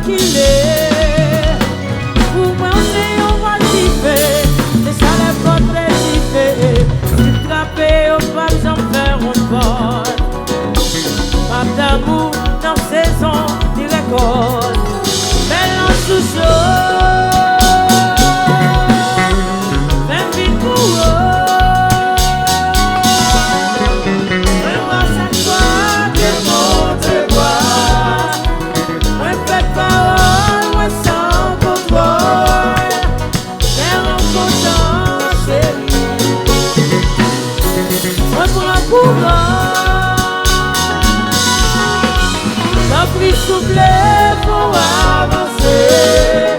qu'il est. Pour moi, on va kiffer. C'est ça les potes kiffer. Si trapé, on va s'en faire un pote. Pas d'amour dans saison, ni récolte. Mélange tout chaud. Même vite pour eux. Souffler pour avancer,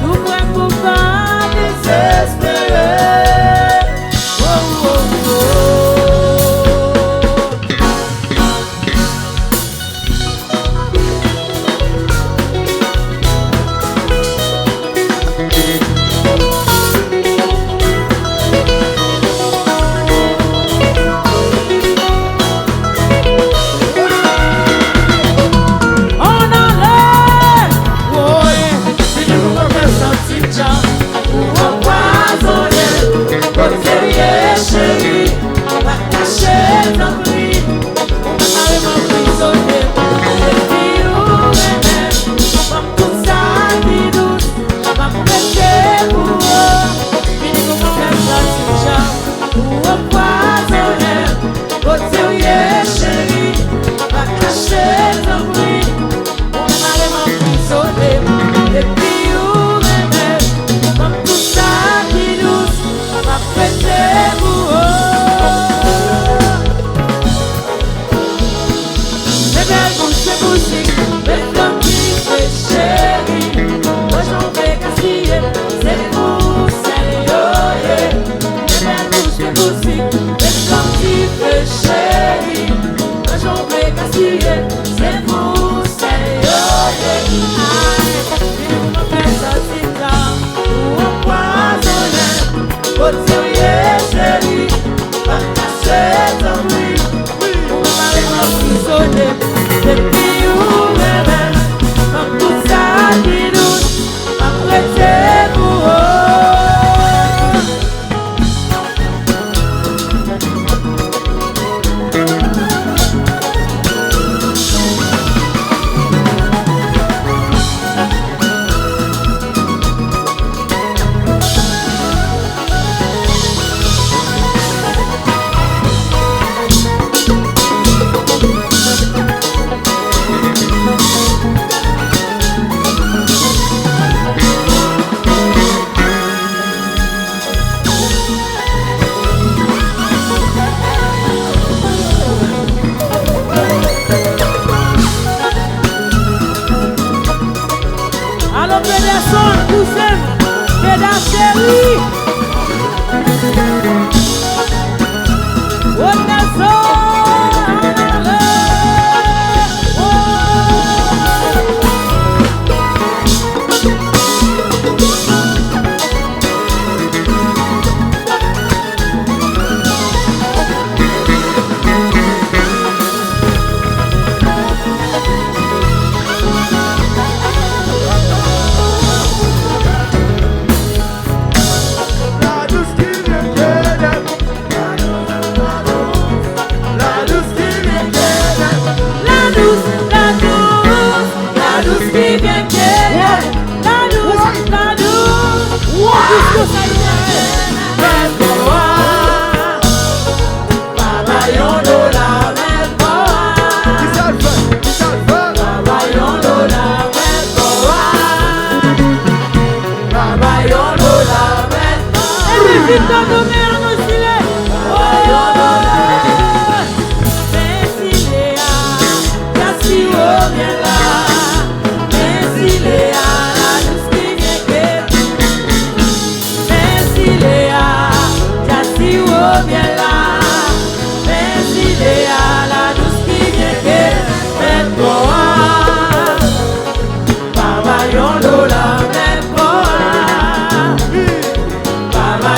tout prêt pour pas désespérer. Oh, oh, oh.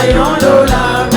Yon do la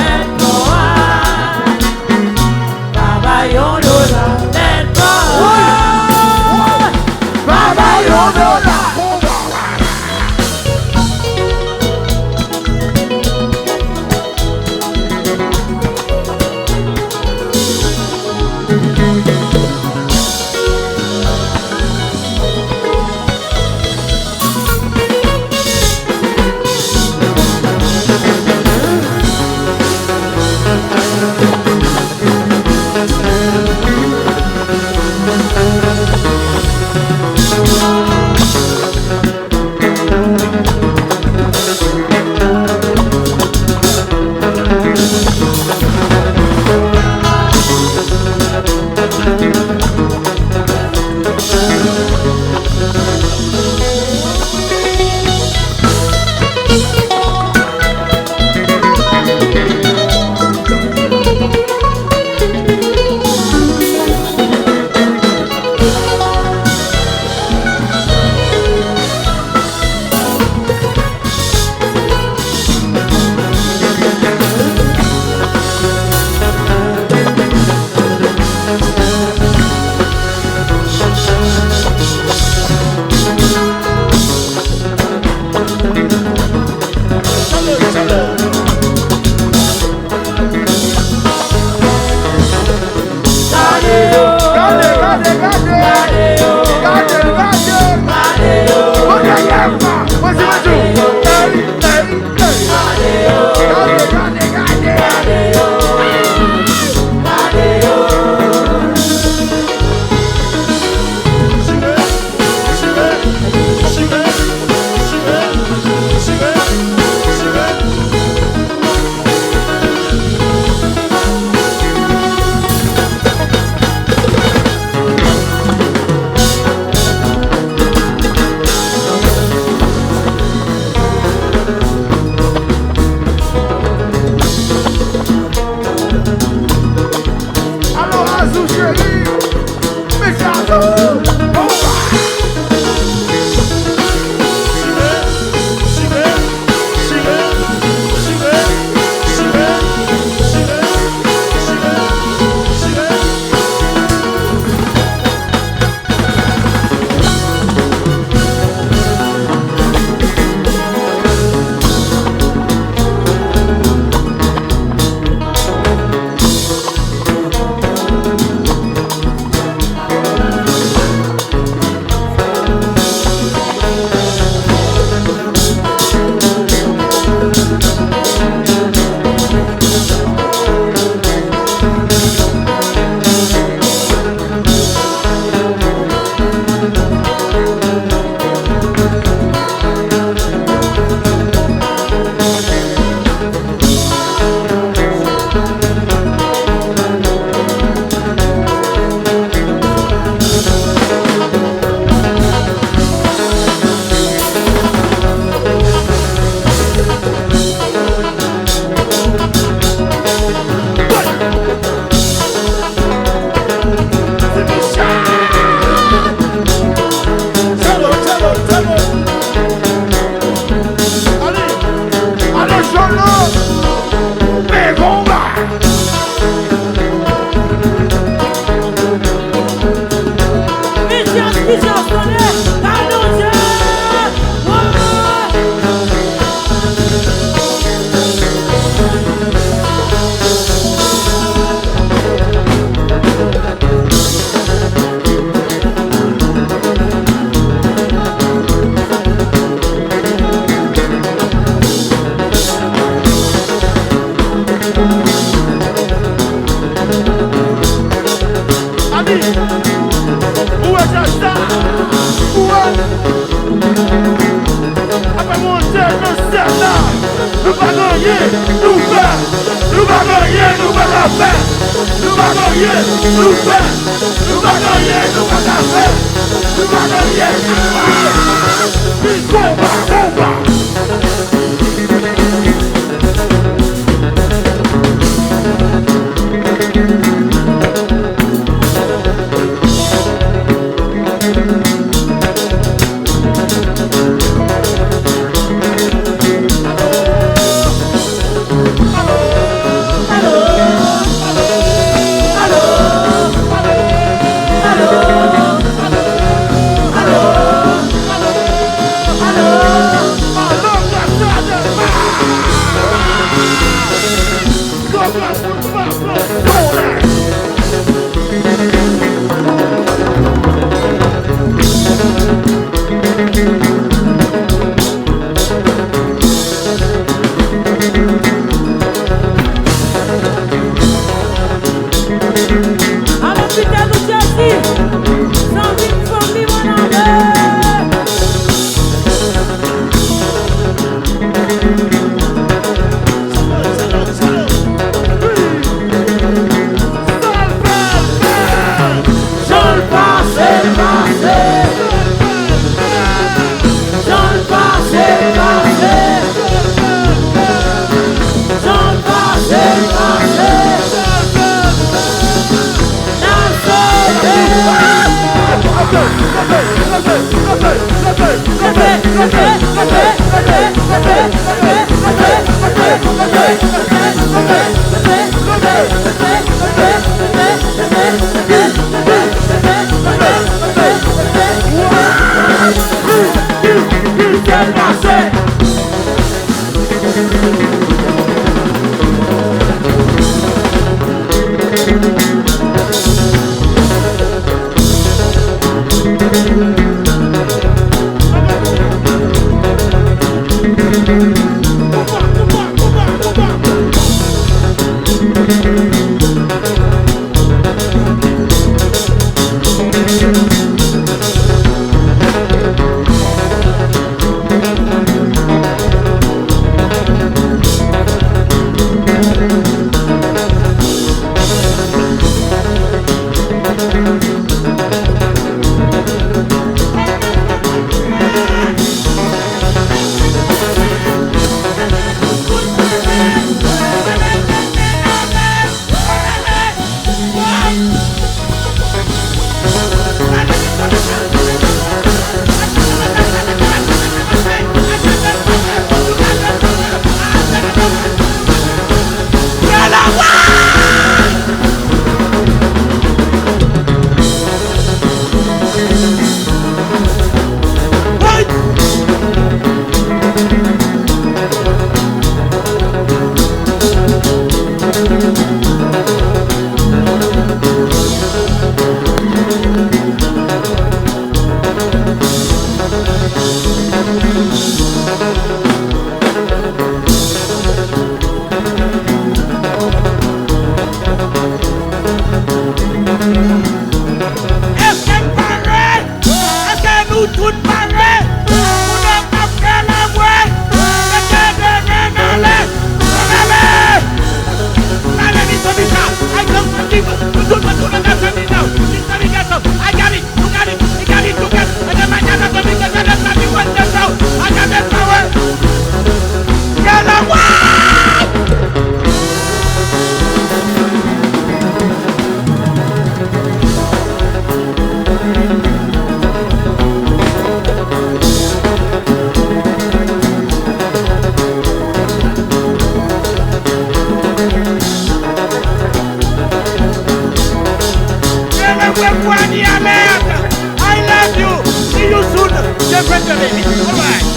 baby. All right.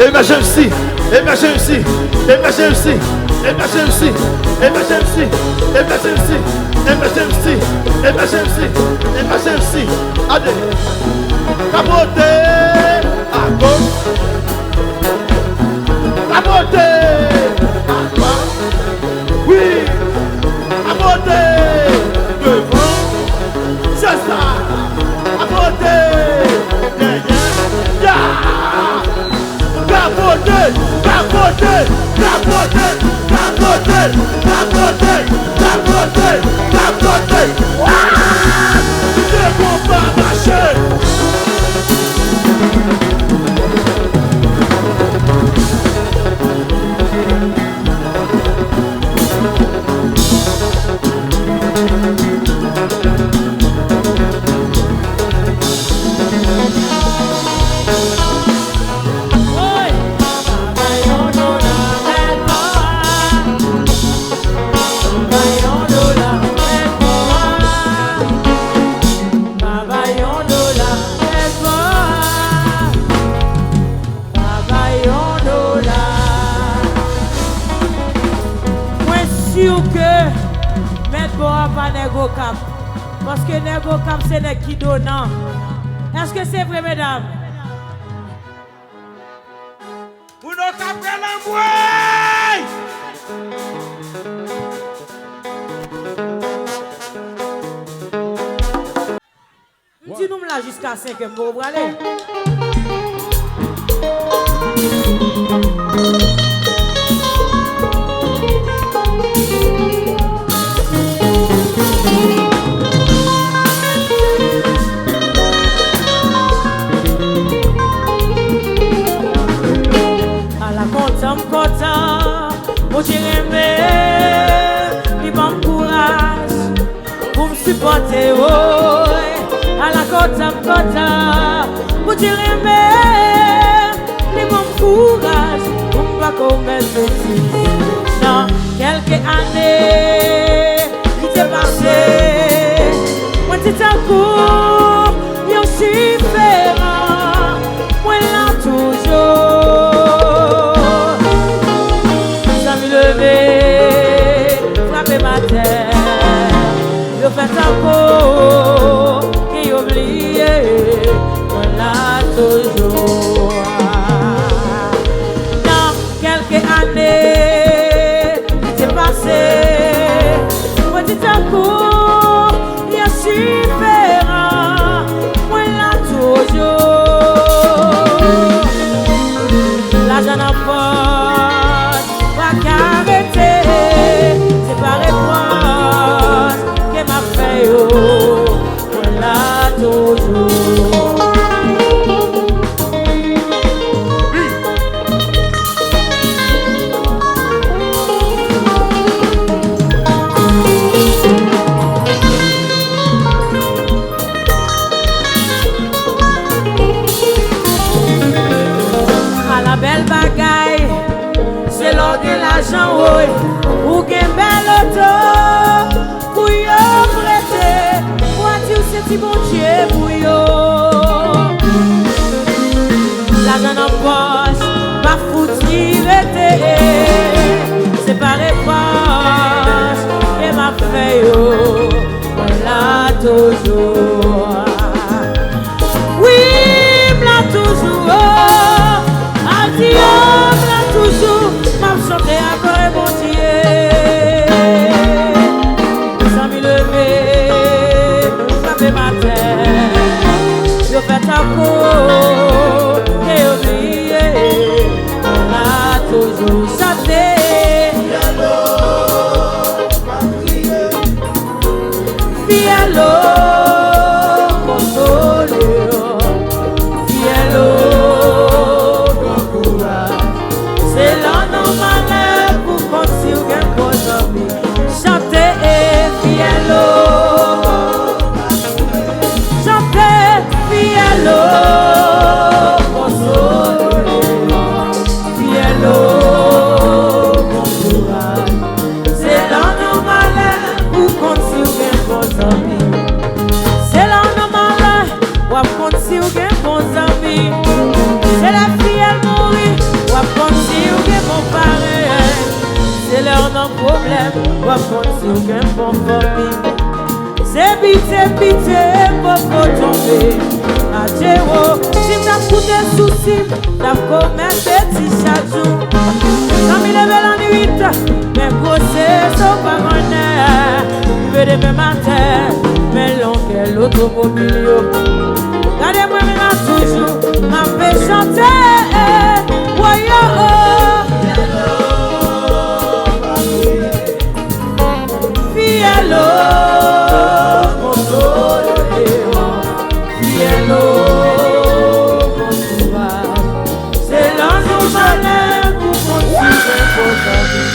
Emergency, emergency, emergency, emergency, emergency, emergency, emergency, emergency, emergency. Allez, capote, à gauche, capote, à droite, oui, capote, devant, c'est ça, capote, derrière, ya. Capoter, capoter, capoter, capoter, capoter, capoter, capoter. Ne vont pas marcher. Parce que Nego Cap c'est des qui donnant. Est-ce que c'est vrai, mesdames? Pour nos capres l'envoyer. Dis-nous là jusqu'à 5 heures pour aller. Mon Dieu aimé, il m'a courage pour me supporter. À la côte, mon Dieu aimé, il m'a courage pour me pas commettre petit. Dans quelques années, il s'est passé. Moi, c'est un coup, il est différent. Moi, là, toujours. Frapper ma terre, je fais un coup qui oublie, on l'a toujours. Dans quelques années, il s'est passé, petit à coup, il est différent, on l'a toujours. La jeune enfant, pas qu'arrêter. C'est pas réponse que m'a fait, on l'a toujours. À la belle bagaille, c'est l'or de l'argent, oui. Ou gen bel auto, pour yo prêter. Voiture, c'est si bon Dieu pour yo. L'argent en poche, pas foutu rete. C'est pas réponse, et m'a fait yo. On l'a toujours. Oui, m'l'a toujours. Adieu, m'l'a toujours. M'a chanté encore et bon Dieu. Sans m'y lever, frapper ma terre. Je fais ta peau et oublier. On l'a toujours chanté. Fialo, wapon si ou gen bon famille. C'est pitié, pitié, faut tomber. Adjero, si t'as coûté souci, t'as commis petit chaque jour. Quand il lève la nuit, mais grossé, sauf pas mon air. Il veut demain matin, mais l'oncle, l'automobile. Regardez-moi, mais toujours, m'a fait chanter. Voyons. Fielo, Fielo, c'est l'ange au chalet pour continuer vos amis.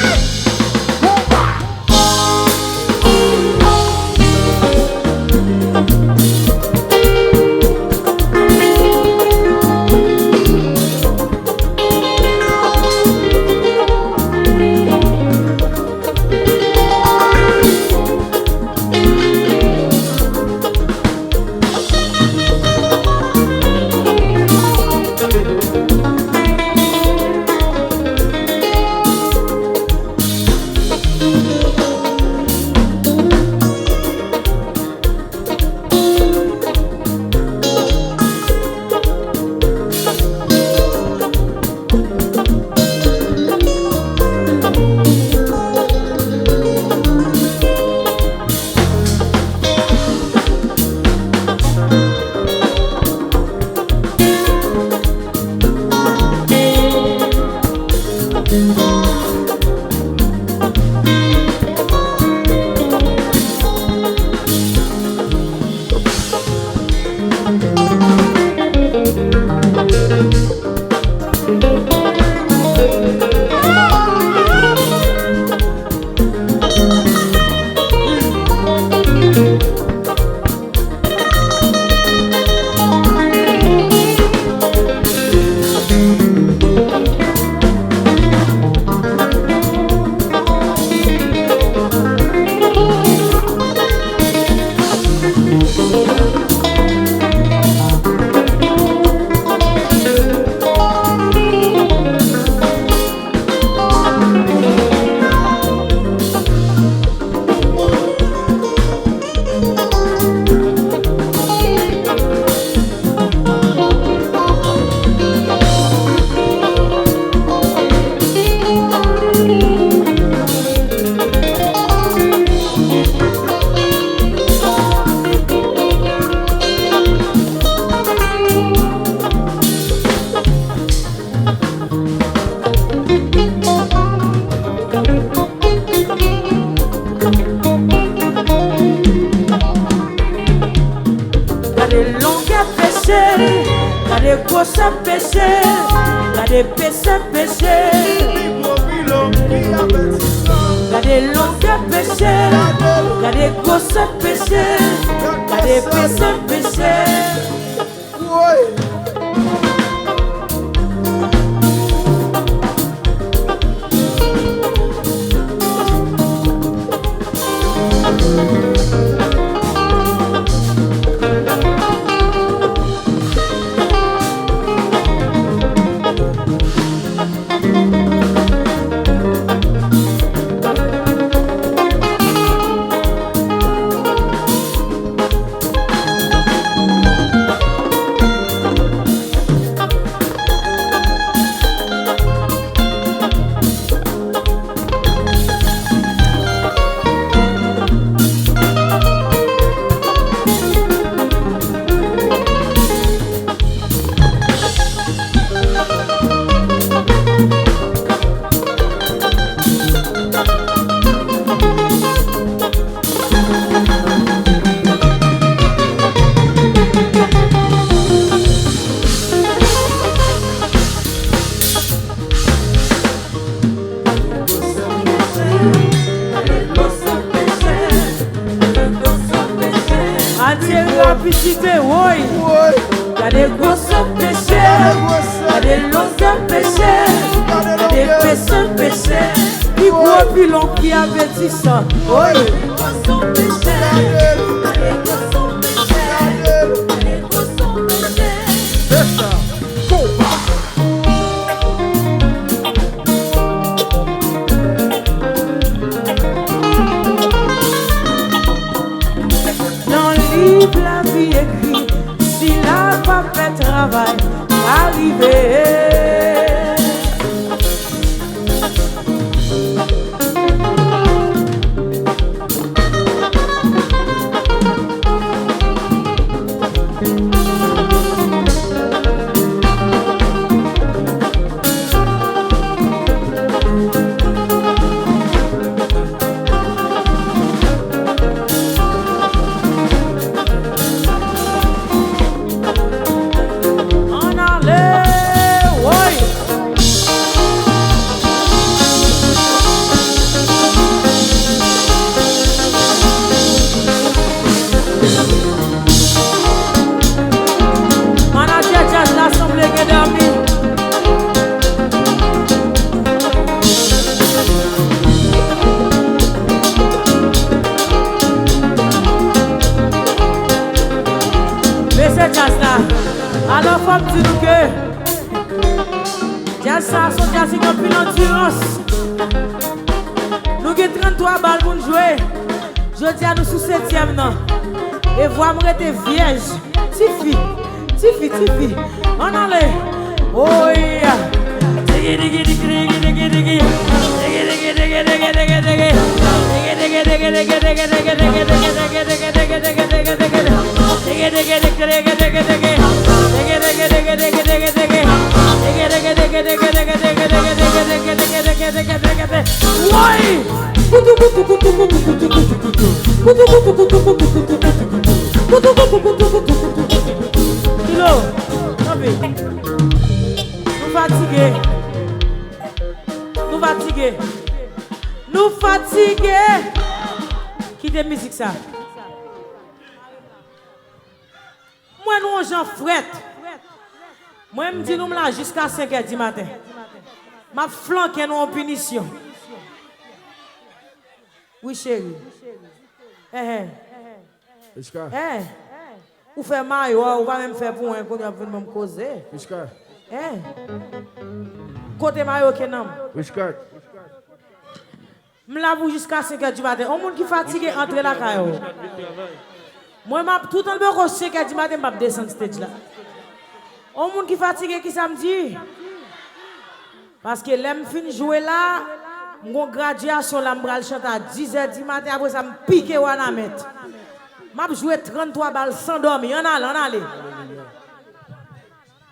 Rapidité, oui. Il y a des grosses péchés, il y a des longs péchés, il y a des péchés, péchés. Puis gros pilon qui avait dit ça. Oui. Alors, faut me dire que jazz ça, son jazz c'est une endurance. Nous avons 33 balles pour nous jouer. Je dis à nous sous 7e non. Et voir moi être vierge. Tifi. On allait. Oh yeah. Kilo, nous fatigués. Qui de musique ça? Moi nous j'en frette. Moi me dis nous là jusqu'à 5h du matin. M'a flanqué nous en punition. Oui chérie. Ou fait maillot, ou va même faire pour un qu'on a venir me causer. Côté maillot que non. Je lave jusqu'à 5h du matin. On monde qui fatigué entre la caillou. Moi tout le temps à 5h du matin je descendre stage là. On monde qui fatigué qui samedi. Parce que l'aime fin jouer là, mon graduation là me chanter à 10h du matin après ça me piquer wana mettre. M'a joué 33 balles sans dormir. On allait.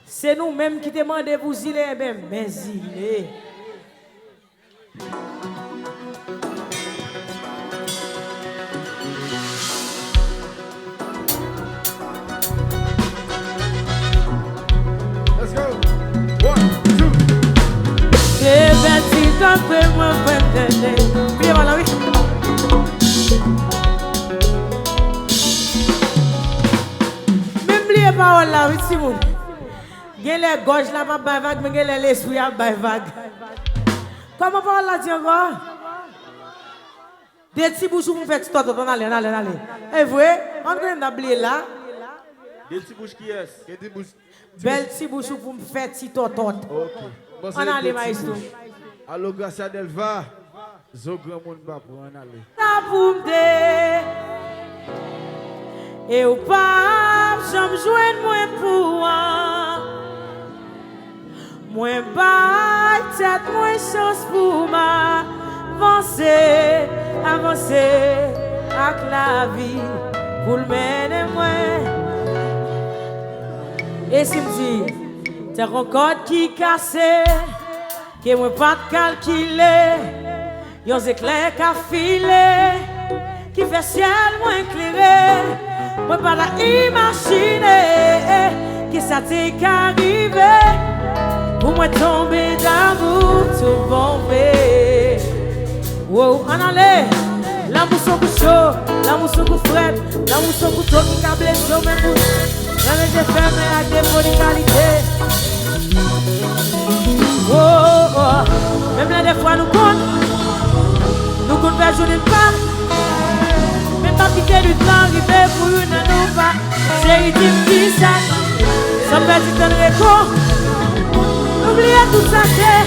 C'est nous même qui demandons pour ziller mais ziller. Let's go. 1, 2. C'est petit un peu moins prêté. Oui, voilà, oui. Même les paroles là, oui, si vous. Gen les gauches là, pas vague, mais gen l'esprit à vague. Comment parole là, dit encore? Des petits bouchons pour faire tout le temps, allez. Et vrai, on va oublier là. Des petits bouches qui est? Belle petit bouchon pour me faire tout le temps. On allait, maestro. Allo, Gracia Delva. Zo grand monde va pour en aller. Ça pour me et au pas, j'aime jouer moins pour moi pas tête moins chance pour m'avancer avec la vie pour le mener moins. Et si me dit t'as un code qui cassé que moi pas calculer yon éclair qu'a filé qui fait ciel moins éclairé moi pas la imaginer que ça t'est arrivé pour moi tomber d'amour tout bombé. Wow, on allait. L'amour son coup chaud, l'amour son coup frais, l'amour son coup trop qui câble chaud même pour jamais j'ai fermé avec des bonnes qualités. Oh, même là des fois nous compte faire journée pas. Même pas quitter du temps, arriver pour une nous pas. J'ai eu des petits sacs, sans perdre du temps de réco. Oubliez tout ça, c'est.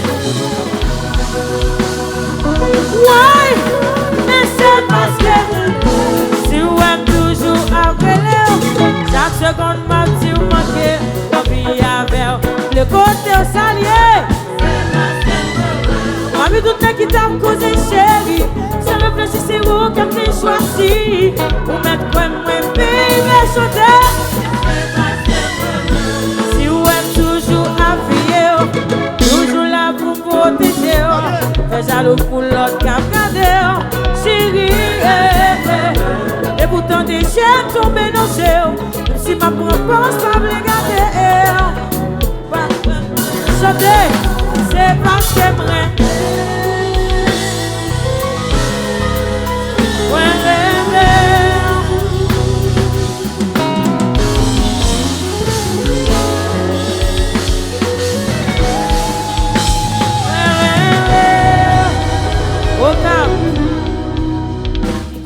Ouais, mais c'est parce que si vous aimez toujours après chaque seconde m'a dit vous manquez, la vie avec le côté au salier. Parmi tout le qui t'a causé chérie, sans réfléchir c'est vous qui avez choisi. Pour mettre quoi moi bébé chanter. Si vous êtes toujours affilié, toujours là pour protéger. Fais jaloux pour l'autre qui a regardé. Chérie, et pourtant des chaînes tombées dans le jeu. Si ma propose pas me regarder. Chanter, c'est parce que j'aimerais.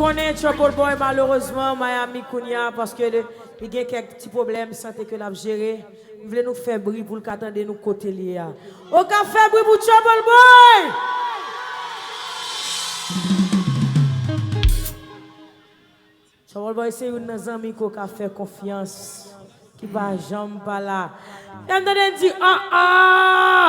On est Trouble Boy malheureusement Miami Kounia parce que il y a quelques petits problèmes santé que l'a géré. Vous voulez nous faire bruit pour le attendre nous côté lié. Au café bruit pour Trouble Boy. Trouble Boy c'est une ami qui a fait confiance qui va jamais pas là. Entendez dit ah ah